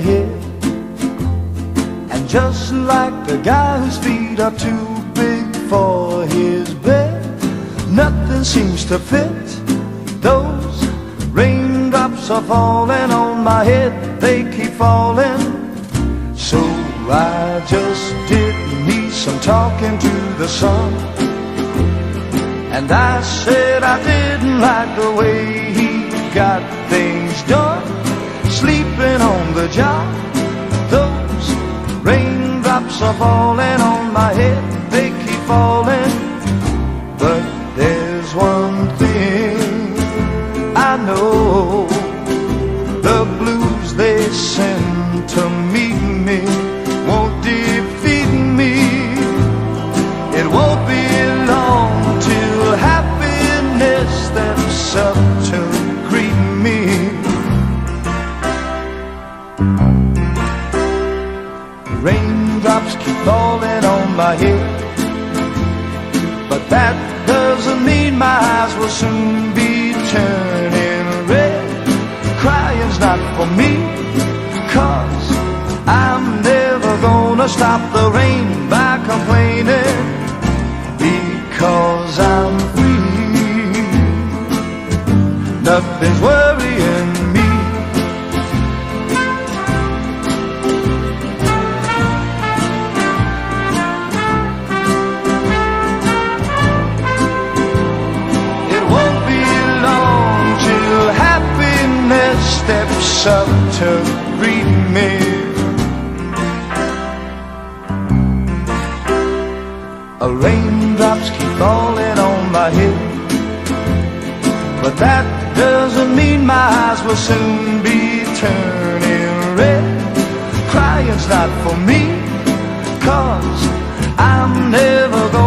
my head. And just like the guy whose feet are too big for his bed, nothing seems to fit. Those raindrops are falling on my head, they keep falling. So I just did me some talking to the sun, and I said I didn't like the way he got things done, sleeping on the job. Those raindrops are falling on my head, they keep falling. But there's one thing I know, the blues they send to meet me won't defeat me. It won't be long till happiness steps up to greet me. Raindrops keep falling on my head, but that doesn't mean my eyes will soon be turning red. Crying's not for me, 'cause I'm never gonna stop the rain by complaining, because I'm free. Nothing's worrying me. It won't be long till happiness steps up to greet me. Raindrops keep falling on my head, but that doesn't mean my eyes will soon be turning red. Crying's not for me, 'cause I'm never gonna